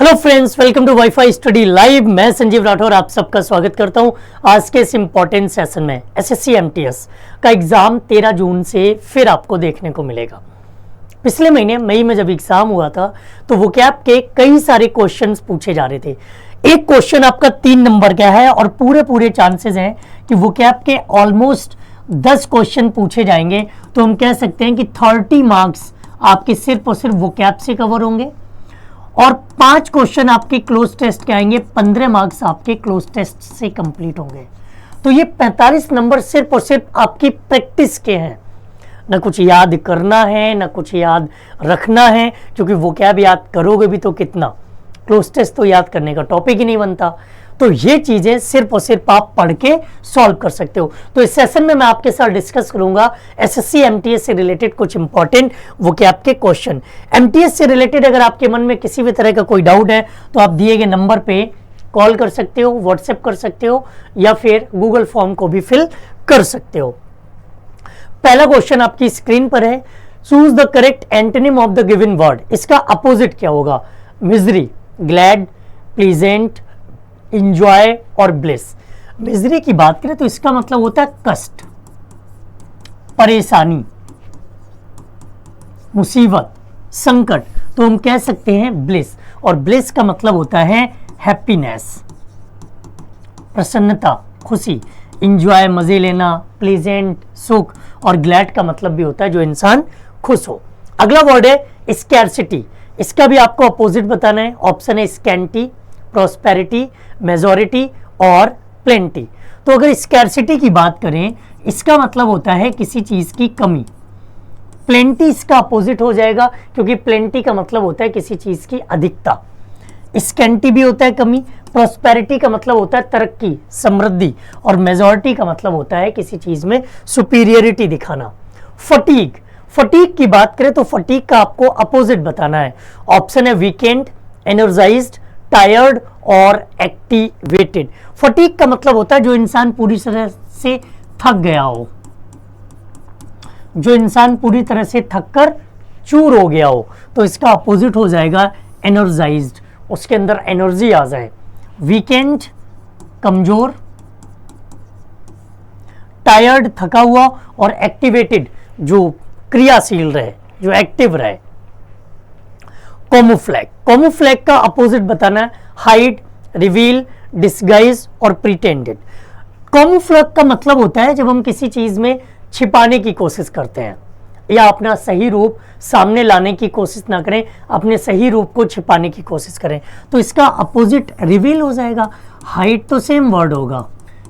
Hello friends, welcome to WiFi study live. मैं संजीव राठौर आप सबका स्वागत करता हूं आज के इस इंपॉर्टेंट सेशन में। एसएससी एमटीएस का एग्जाम 13 जून से फिर आपको देखने को मिलेगा। पिछले महीने मई में जब एग्जाम हुआ था तो वोकैब के कई सारे क्वेश्चंस पूछे जा रहे थे। एक क्वेश्चन आपका 3 नंबर का है और पूरे चांसेस हैं कि वोकैब के ऑलमोस्ट 10 क्वेश्चन पूछे जाएंगे। तो हम कह सकते हैं कि 30 मार्क्स आपके सिर्फ और सिर्फ वोकैब से कवर होंगे और 5 क्वेश्चन आपके क्लोज टेस्ट के आएंगे। 15 मार्क्स आपके क्लोज टेस्ट से कंप्लीट होंगे। तो ये 45 नंबर सिर्फ और सिर्फ आपकी प्रैक्टिस के हैं, ना कुछ याद करना है ना कुछ याद रखना है, क्योंकि वोकैब याद करोगे भी तो कितना, क्लोज टेस्ट तो याद करने का टॉपिक ही नहीं बनता। तो ये चीजें सिर्फ और सिर्फ आप पढ़ के सॉल्व कर सकते हो। तो इस सेशन में मैं आपके साथ डिस्कस करूंगा एसएससी एमटीएस से रिलेटेड कुछ इंपॉर्टेंट वोकैब के क्वेश्चन। एमटीएस से रिलेटेड अगर आपके मन में किसी भी तरह का कोई डाउट है तो आप दिए गए नंबर पे कॉल कर सकते हो, व्हाट्सएप कर सकते हो या फिर गूगल फॉर्म को भी फिल कर सकते हो। पहला क्वेश्चन आपकी स्क्रीन पर है, choose the correct antonym of the given word. इसका अपोजिट क्या होगा? मिजरी, ग्लैड, प्लीजेंट, इंजॉय और ब्लिस। मिजरी की बात करें तो इसका मतलब होता है कष्ट, परेशानी, मुसीबत, संकट। तो हम कह सकते हैं ब्लिस। और ब्लिस का मतलब होता है हैप्पीनेस, प्रसन्नता, खुशी। इंजॉय मजे लेना, प्लीजेंट सुख, और ग्लैड का मतलब भी होता है जो इंसान खुश हो। अगला वर्ड है स्कैर्सिटी। इसका भी आपको अपोजिट बताना है। ऑप्शन है स्कैंटी, प्रॉस्पेरिटी, मेजॉरिटी और प्लेंटी। तो अगर स्कैर्सिटी की बात करें इसका मतलब होता है किसी चीज की कमी। प्लेंटी इसका अपोजिट हो जाएगा, क्योंकि प्लेंटी का मतलब होता है किसी चीज की अधिकता। स्कैंटी भी होता है कमी, प्रॉस्पेरिटी का मतलब होता है तरक्की, समृद्धि, और मेजॉरिटी का मतलब होता है किसी चीज में सुपीरियरिटी दिखाना। फटीग, फटीग की बात करें तो फटीग का आपको अपोजिट बताना है। ऑप्शन है वीकेंड, एनर्जाइज्ड, टायर्ड और एक्टिवेटेड। फटीग का मतलब होता है जो इंसान पूरी तरह से थक गया हो, जो इंसान पूरी तरह से थक कर चूर हो गया हो। तो इसका अपोजिट हो जाएगा एनर्जाइज्ड, उसके अंदर एनर्जी आ जाए। वीकेंड, कमजोर, टायर्ड, थका हुआ, और एक्टिवेटेड, जो क्रियाशील रहे, जो एक्टिव रहे। कैमोफ्लेज, कैमोफ्लेज का अपोजिट बताना है हाइड, रिवील, डिस्गाइज और प्रिटेंडेड। कैमोफ्लेज का मतलब होता है जब हम किसी चीज में छिपाने की कोशिश करते हैं या अपना सही रूप सामने लाने की कोशिश ना करें, अपने सही रूप को छिपाने की कोशिश करें। तो इसका अपोजिट रिवील हो जाएगा। हाइड तो सेम वर्ड होगा,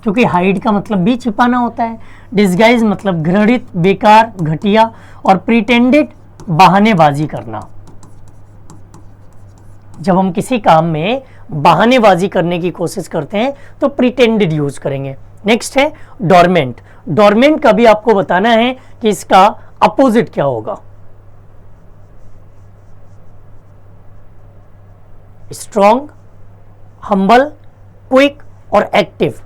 क्योंकि हाइड का मतलब भी छिपाना होता है। डिस्गाइज मतलब घृणित, बेकार, घटिया, और प्रिटेंडेड बहानेबाजी करना। जब हम किसी काम में बहानेबाजी करने की कोशिश करते हैं तो प्रिटेंडेड यूज करेंगे। नेक्स्ट है डोरमेंट। डोरमेंट का भी आपको बताना है कि इसका अपोजिट क्या होगा। स्ट्रॉन्ग, हम्बल, क्विक और एक्टिव।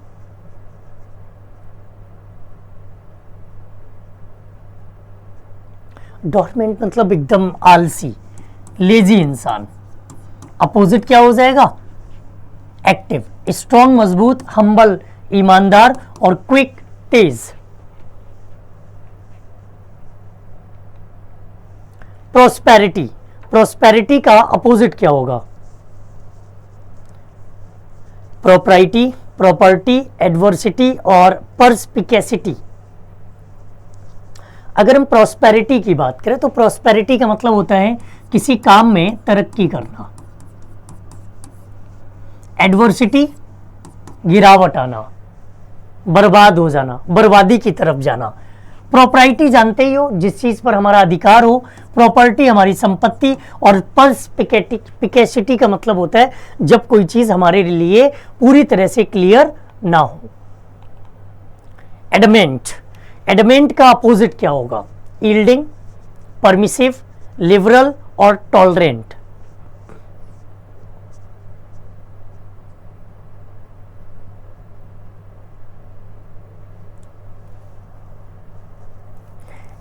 डोरमेंट मतलब एकदम आलसी, लेजी इंसान। अपोजिट क्या हो जाएगा? एक्टिव। स्ट्रॉन्ग मजबूत, हम्बल ईमानदार, और क्विक तेज। प्रॉस्पेरिटी, प्रॉस्पेरिटी का अपोजिट क्या होगा? प्रॉपर्टी, प्रॉपर्टी, एडवर्सिटी और परस्पिकेसिटी। अगर हम प्रॉस्पेरिटी की बात करें तो प्रॉस्पेरिटी का मतलब होता है किसी काम में तरक्की करना। एडवर्सिटी, गिरावट आना, बर्बाद हो जाना, बर्बादी की तरफ जाना। प्रॉपर्टी जानते ही हो, जिस चीज पर हमारा अधिकार हो। प्रॉपर्टी हमारी संपत्ति, और पर्सपिकेसिटी का मतलब होता है जब कोई चीज हमारे लिए पूरी तरह से क्लियर ना हो। एडमेंट, एडमेंट का अपोजिट क्या होगा? यील्डिंग, परमिसिव, लिबरल और टॉलरेंट।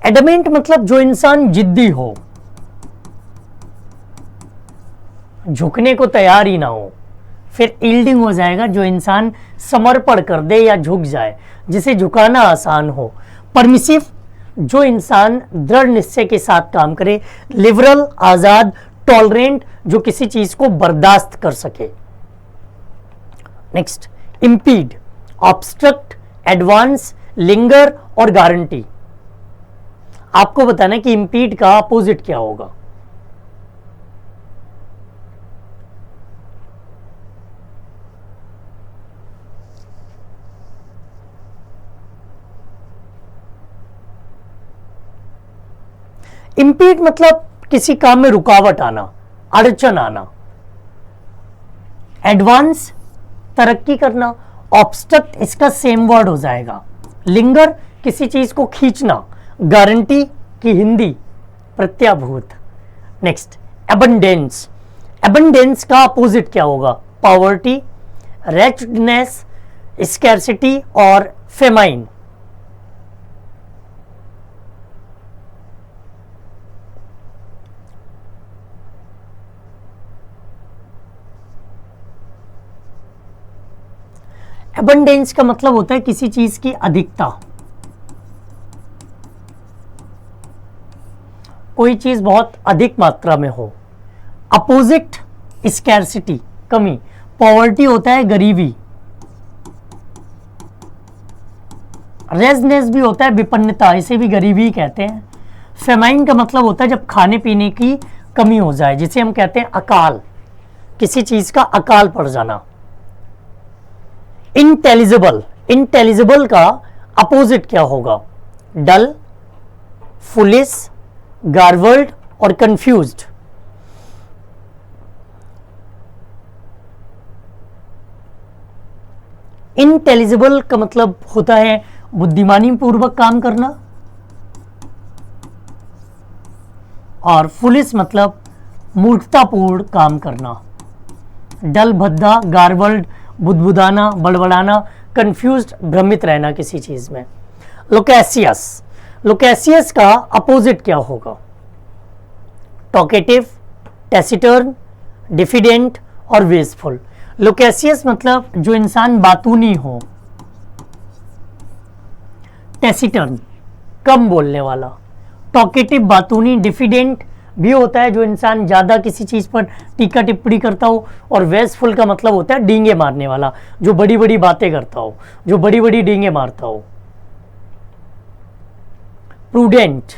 एडमेंट मतलब जो इंसान जिद्दी हो, झुकने को तैयार ही ना हो। फिर यील्डिंग हो जाएगा, जो इंसान समर्पण कर दे या झुक जाए, जिसे झुकाना आसान हो। परमिसिव, जो इंसान दृढ़ निश्चय के साथ काम करे। लिबरल, आजाद। टॉलरेंट, जो किसी चीज को बर्दाश्त कर सके। Next, impede, obstruct, advance, linger और गारंटी। आपको बताना कि इम्पीड का अपोजिट क्या होगा। इम्पीड मतलब किसी काम में रुकावट आना, अड़चन आना। एडवांस, तरक्की करना। ऑब्स्ट्रक्ट इसका सेम वर्ड हो जाएगा। लिंगर, किसी चीज को खींचना। गारंटी की हिंदी प्रत्याभूत। Next, abundance. एबंडेंस का अपोजिट क्या होगा। पॉवर्टी, रेचडनेस, स्कैर्सिटी और फेमाइन। एबंडेंस का मतलब होता है किसी चीज की अधिकता। कोई चीज बहुत अधिक मात्रा में हो। अपोजिट स्कैर्सिटी, कमी। पॉवर्टी होता है गरीबी। रेजनेस भी होता है विपन्नता, इसे भी गरीबी ही कहते हैं। फेमाइन का मतलब होता है जब खाने पीने की कमी हो जाए, जिसे हम कहते हैं अकाल, किसी चीज का अकाल पड़ जाना। इंटेलिजिबल, इंटेलिजिबल का अपोजिट क्या होगा। डल, फुलिश, गार्वर्ड और कंफ्यूज्ड। इंटेलिजिबल का मतलब होता है बुद्धिमानी पूर्वक काम करना, और फुलिश मतलब मूर्खतापूर्ण काम करना। डल, भद्दा, गार्वर्ड बुदबुदाना, बड़बड़ाना। कंफ्यूज्ड, भ्रमित रहना किसी चीज में। लोकेसियस, लोकेसियस का अपोजिट क्या होगा। टॉकेटिव, टेसिटर्न, डिफिडेंट और वेस्टफुल। लोकेसियस मतलब जो इंसान बातूनी हो। टेसिटर्न, कम बोलने वाला। टॉकेटिव, बातूनी। डिफिडेंट भी होता है जो इंसान ज्यादा किसी चीज पर टीका टिप्पणी करता हो। और वेस्टफुल का मतलब होता है डींगे मारने वाला, जो बड़ी बड़ी बातें करता हो, जो बड़ी बड़ी डींगे मारता हो। प्रूडेंट,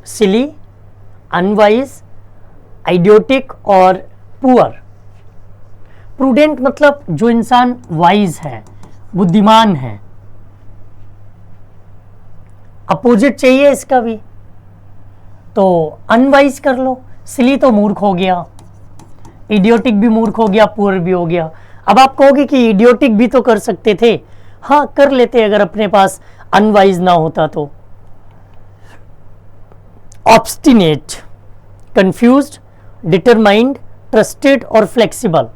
सिली, अनवाइज, आइडियोटिक और पुअर। प्रूडेंट मतलब जो इंसान वाइज है, बुद्धिमान है। अपोजिट चाहिए इसका भी, तो अनवाइज कर लो। सिली तो मूर्ख हो गया, इडियोटिक भी मूर्ख हो गया, पुअर भी हो गया। अब आप कहोगे कि इडियोटिक भी तो कर सकते थे। हाँ, कर लेते अगर अपने पास अनवाइज ना होता तो। ऑब्स्टिनेट, कंफ्यूज्ड, डिटरमाइंड, ट्रस्टेड और फ्लेक्सिबल।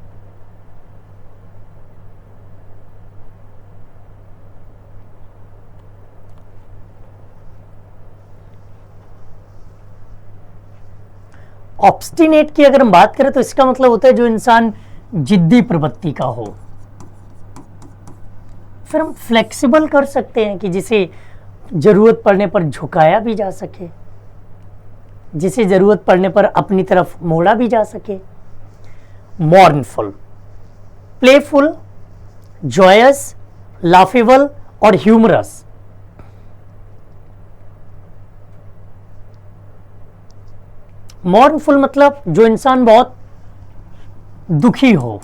ऑब्स्टिनेट की अगर हम बात करें तो इसका मतलब होता है जो इंसान जिद्दी प्रवृत्ति का हो। फिर हम फ्लेक्सिबल कर सकते हैं कि जिसे जरूरत पड़ने पर झुकाया भी जा सके, जिसे जरूरत पड़ने पर अपनी तरफ मोड़ा भी जा सके। मॉर्नफुल, प्लेफुल, जॉयस, लाफेबल और ह्यूमरस। मॉर्नफुल मतलब जो इंसान बहुत दुखी हो,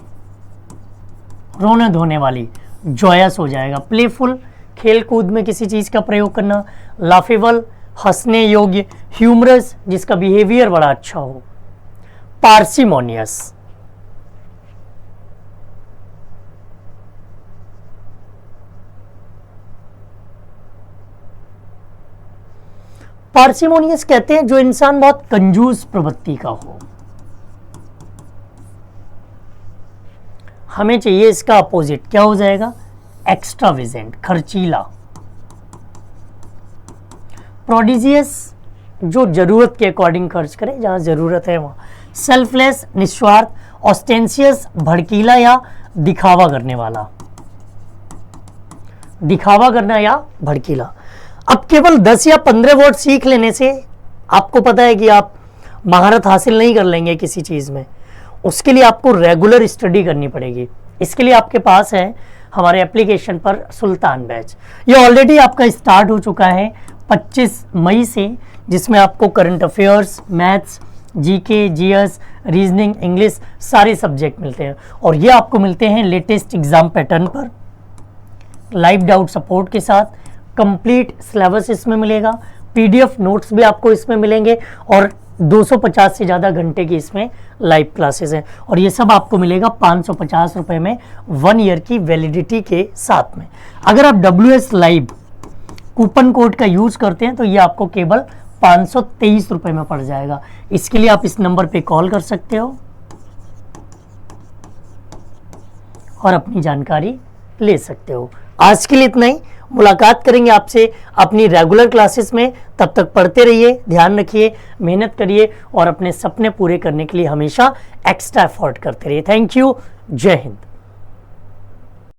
रोने धोने वाली। जॉयस हो जाएगा। प्लेफुल, खेल कूद में किसी चीज का प्रयोग करना। लाफेबल, हंसने योग्य। ह्यूमरस, जिसका बिहेवियर बड़ा अच्छा हो। पार्सिमोनियस, पार्सिमोनियस कहते हैं जो इंसान बहुत कंजूस प्रवृत्ति का हो। हमें चाहिए इसका अपोजिट, क्या हो जाएगा। एक्स्ट्रावेजेंट, खर्चीला। प्रोडिजियस जो जरूरत के अकॉर्डिंग खर्च करे, जहां जरूरत है वहां। सेल्फलेस निस्वार्थ। ऑस्टेंशियस भड़कीला या दिखावा करने वाला, दिखावा करना या भड़कीला। अब केवल 10 या 15 वर्ड सीख लेने से आपको पता है कि आप महारत हासिल नहीं कर लेंगे किसी चीज में। उसके लिए आपको रेगुलर स्टडी करनी पड़ेगी। इसके लिए आपके पास है हमारे एप्लीकेशन पर सुल्तान बैच। ये ऑलरेडी आपका स्टार्ट हो चुका है 25 मई से, जिसमें आपको current affairs, maths, GK, GS, reasoning, English सारे सब्जेक्ट मिलते हैं। और ये आपको मिलते हैं लेटेस्ट एग्जाम पैटर्न पर, लाइव डाउट सपोर्ट के साथ। कंप्लीट सिलेबस इसमें मिलेगा, पीडीएफ नोट्स भी आपको इसमें मिलेंगे और 250 से ज़्यादा घंटे की इसमें लाइव क्लासेस हैं। और ये सब आपको मिलेगा 550 रुपये में 1 ईयर की वैलिडिटी के साथ में। अगर आप WS लाइव कूपन कोड का यूज करते हैं तो ये आपको केवल 523 रुपये में पड़ जाएगा। इसके लिए आप इस नंबर पे कॉल कर सकते हो और अपनी जानकारी ले सकते हो। आज के लिए इतना ही। मुलाकात करेंगे आपसे अपनी रेगुलर क्लासेस में। तब तक पढ़ते रहिए, ध्यान रखिए, मेहनत करिए और अपने सपने पूरे करने के लिए हमेशा एक्स्ट्रा एफर्ट करते रहिए। Thank you. जय हिंद।